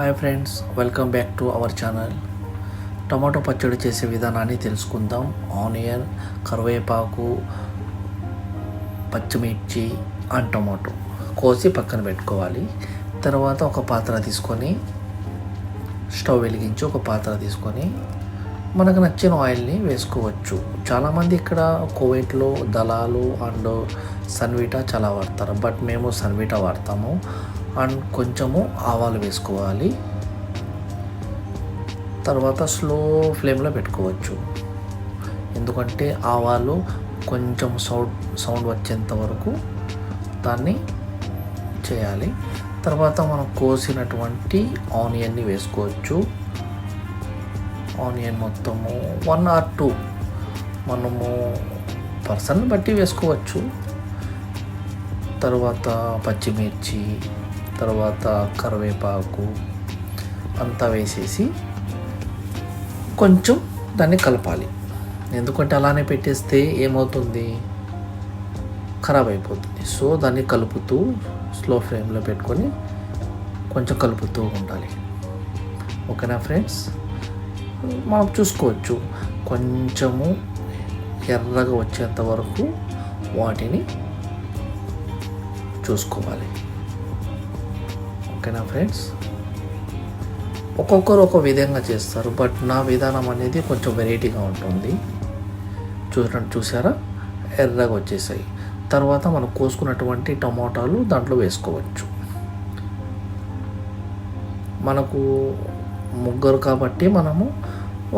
Hi friends, welcome back to our channel. Tomato పచ్చడి చేసే విధానాన్ని తెలుసుకుందాం. ఆనియన్, కరివేపాకు, పచ్చిమిర్చి అండ్ టమాటో కోసి పక్కన పెట్టుకోవాలి. తర్వాత ఒక పాత్ర తీసుకొని స్టవ్ వెలిగించి ఒక పాత్ర తీసుకొని మనకు నచ్చిన ఆయిల్ని వేసుకోవచ్చు. చాలామంది ఇక్కడ కువైట్లో దళాలు అండ్ సన్విటా చాలా వాడతారు, బట్ మేము సన్విటా వాడతాము. అండ్ కొంచెము ఆవాలు వేసుకోవాలి. తర్వాత స్లో ఫ్లేమ్లో పెట్టుకోవచ్చు, ఎందుకంటే ఆవాలు కొంచెం సౌండ్ వచ్చేంత వరకు దాన్ని చేయాలి. తర్వాత మనం కోసినటువంటి ఆనియన్ని వేసుకోవచ్చు. ఆనియన్ మొత్తము 1 or 2 మనము పర్సన్ బట్టి వేసుకోవచ్చు. తర్వాత పచ్చిమిర్చి, తర్వాత కరివేపాకు అంతా వేసేసి కొంచెం దాన్ని కలపాలి. ఎందుకంటే అలానే పెట్టేస్తే ఏమవుతుంది, ఖరాబ్ అయిపోతుంది. సో దాన్ని కలుపుతూ స్లో ఫ్లేమ్లో పెట్టుకొని కొంచెం కలుపుతూ ఉండాలి. ఓకేనా ఫ్రెండ్స్, మనం చూసుకోవచ్చు కొంచెము ఎర్రగా వచ్చేంత వరకు వాటిని చూసుకోవాలి. ఓకేనా ఫ్రెండ్స్, ఒక్కొక్కరు ఒక విధంగా చేస్తారు, బట్ నా విధానం అనేది కొంచెం వెరైటీగా ఉంటుంది. చూసారా, ఎర్రగా వచ్చేసాయి. తర్వాత మనం కోసుకున్నటువంటి టమాటాలు దాంట్లో వేసుకోవచ్చు. మనకు ముగ్గురు కాబట్టి మనము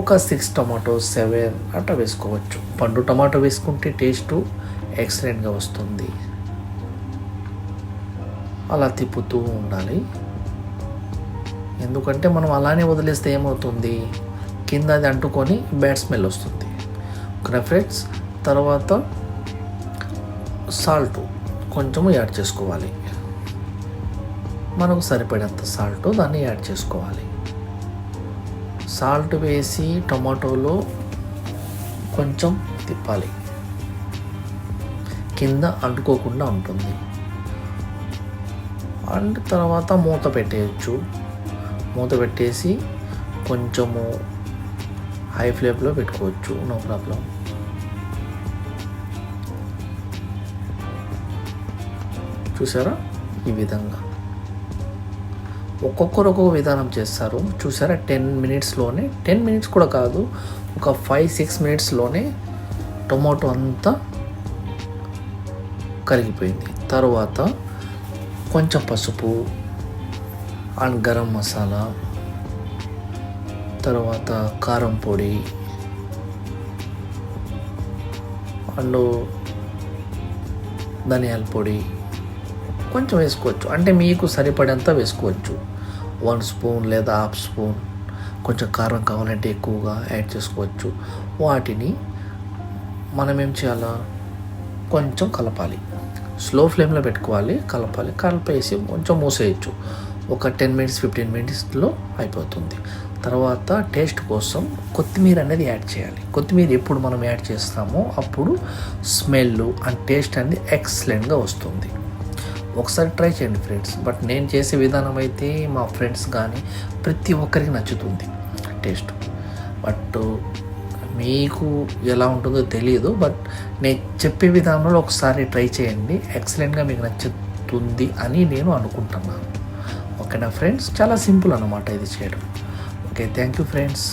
ఒక 6 టమాటోస్ 7 అట్లా వేసుకోవచ్చు. పండు టమాటో వేసుకుంటే టేస్ట్ ఎక్సలెంట్గా వస్తుంది. అలా తిప్పుతూ ఉండాలి, ఎందుకంటే మనం అలానే వదిలేస్తే ఏమవుతుంది, కింద అది అంటుకొని బ్యాడ్ స్మెల్ వస్తుంది. ఓకే ఫ్రెండ్స్, తర్వాత సాల్ట్ కొంచెము యాడ్ చేసుకోవాలి. మనకు సరిపడేంత సాల్ట్ దాన్ని యాడ్ చేసుకోవాలి. సాల్ట్ వేసి టమాటోలో కొంచెం తిప్పాలి, కింద అంటుకోకుండా ఉంటుంది. అండ్ తర్వాత మూత పెట్టేయచ్చు. మూత పెట్టేసి కొంచెము హై ఫ్లేమ్లో పెట్టుకోవచ్చు, నో ప్రాబ్లం. చూసారా, ఈ విధంగా ఒక్కొక్కరు ఒక్కొక్క విధానం చేస్తారు. చూసారా, 10 మినిట్స్లోనే, 10 మినిట్స్ కూడా కాదు, ఒక 5-6 మినిట్స్లోనే టొమాటో అంతా కరిగిపోయింది. తర్వాత కొంచెం పసుపు అండ్ గరం మసాలా, తర్వాత కారం పొడి అండ్ ధనియాల పొడి కొంచెం వేసుకోవచ్చు. అంటే మీకు సరిపడేంత వేసుకోవచ్చు. 1 స్పూన్ లేదా 1/2 స్పూన్. కొంచెం కారం కావాలంటే ఎక్కువగా యాడ్ చేసుకోవచ్చు. వాటిని మనం ఏం చేయాలా, కొంచెం కలపాలి. స్లో ఫ్లేమ్లో పెట్టుకోవాలి, కలిపేసి కొంచెం మూసేయచ్చు. ఒక 10 మినిట్స్ 15 మినిట్స్లో అయిపోతుంది. తర్వాత టేస్ట్ కోసం కొత్తిమీర అనేది యాడ్ చేయాలి. కొత్తిమీర ఎప్పుడు మనం యాడ్ చేస్తామో అప్పుడు స్మెల్ అండ్ టేస్ట్ అనేది ఎక్సలెంట్గా వస్తుంది. ఒకసారి ట్రై చేయండి ఫ్రెండ్స్. బట్ నేను చేసే విధానం అయితే మా ఫ్రెండ్స్ కానీ ప్రతి ఒక్కరికి నచ్చుతుంది టేస్ట్. బట్ మీకు ఎలా ఉంటుందో తెలియదు, బట్ నేను చెప్పే విధానంలో ఒకసారి ట్రై చేయండి, ఎక్సలెంట్గా మీకు నచ్చుతుంది అని నేను అనుకుంటున్నాను. ఓకేనా ఫ్రెండ్స్, చాలా సింపుల్ అన్నమాట ఇది చేయడం. Okay, thank you friends.